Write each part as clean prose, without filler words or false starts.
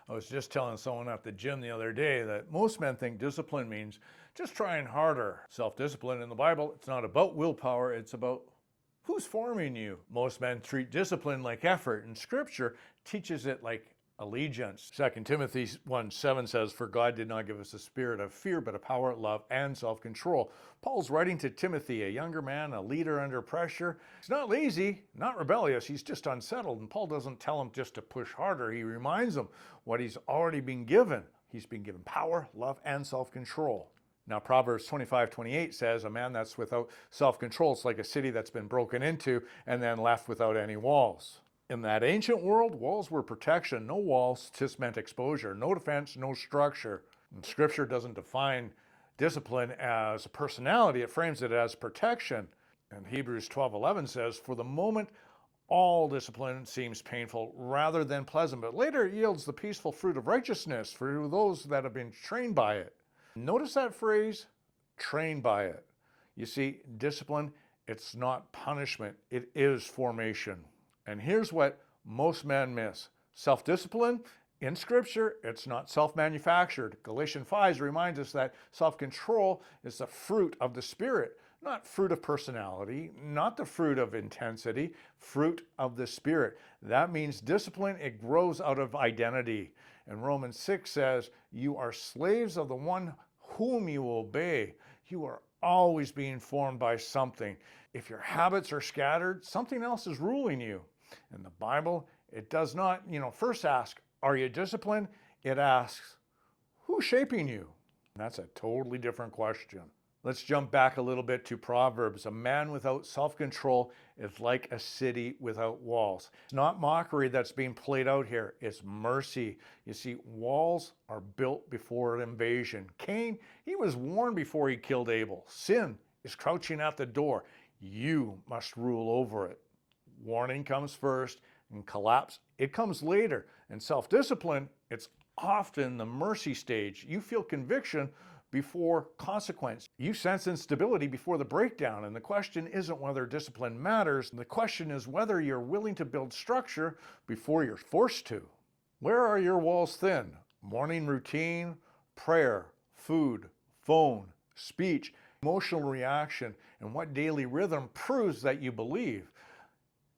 I was just telling someone at the gym the other day that most men think discipline means just trying harder. Self-discipline in the Bible, it's not about willpower, it's about who's forming you. Most men treat discipline like effort, and Scripture teaches it like allegiance. 2 Timothy 1:7 says, "For God did not give us a spirit of fear, but a power, love, and self-control." Paul's writing to Timothy, a younger man, a leader under pressure. He's not lazy, not rebellious, he's just unsettled. And Paul doesn't tell him just to push harder. He reminds him what he's already been given. He's been given power, love, and self-control. Now, Proverbs 25:28 says, "A man that's without self-control is like a city that's been broken into and then left without any walls." In that ancient world, walls were protection. No walls just meant exposure. No defense, no structure. And Scripture doesn't define discipline as a personality. It frames it as protection. And Hebrews 12:11 says, "For the moment, all discipline seems painful rather than pleasant, but later it yields the peaceful fruit of righteousness for those that have been trained by it." Notice that phrase, trained by it. You see, discipline, it's not punishment. It is formation. And here's what most men miss. Self-discipline, in Scripture, it's not self-manufactured. Galatians 5 reminds us that self-control is the fruit of the Spirit, not fruit of personality, not the fruit of intensity, fruit of the Spirit. That means discipline, it grows out of identity. And Romans 6 says, "You are slaves of the one whom you obey." You are always being formed by something. If your habits are scattered, something else is ruling you. In the Bible, it does not, first ask, are you disciplined? It asks, who's shaping you? And that's a totally different question. Let's jump back a little bit to Proverbs. A man without self-control is like a city without walls. It's not mockery that's being played out here. It's mercy. You see, walls are built before invasion. Cain, he was warned before he killed Abel. Sin is crouching at the door. You must rule over it. Warning comes first, and collapse, it comes later. And self-discipline, it's often the mercy stage. You feel conviction before consequence. You sense instability before the breakdown. And the question isn't whether discipline matters. The question is whether you're willing to build structure before you're forced to. Where are your walls thin? Morning routine, prayer, food, phone, speech, emotional reaction, and what daily rhythm proves that you believe?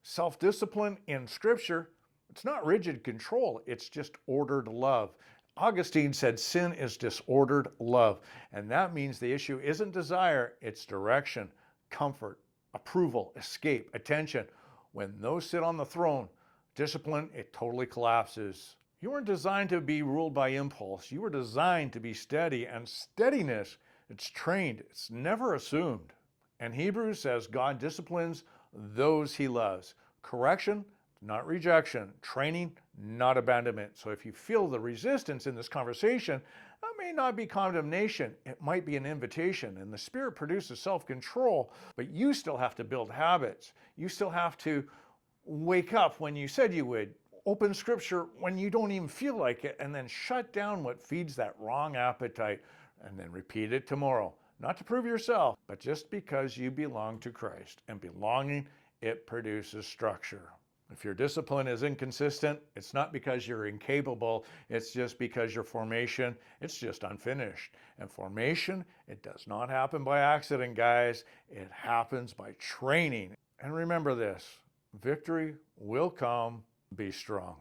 Self-discipline in Scripture, it's not rigid control, it's just ordered love. Augustine said sin is disordered love, and that means the issue isn't desire, it's direction, comfort, approval, escape, attention. When those sit on the throne, discipline, it totally collapses. You weren't designed to be ruled by impulse. You were designed to be steady, and steadiness, it's trained, it's never assumed. And Hebrews says God disciplines those he loves. Correction, not rejection. Training, not abandonment. So if you feel the resistance in this conversation, that may not be condemnation. It might be an invitation. And the Spirit produces self-control, but you still have to build habits. You still have to wake up when you said you would. Open Scripture when you don't even feel like it, and then shut down what feeds that wrong appetite, and then repeat it tomorrow. Not to prove yourself, but just because you belong to Christ. And belonging, it produces structure. If your discipline is inconsistent, it's not because you're incapable, it's just because your formation, it's just unfinished. And formation, it does not happen by accident, guys. It happens by training. And remember this, victory will come. Be strong.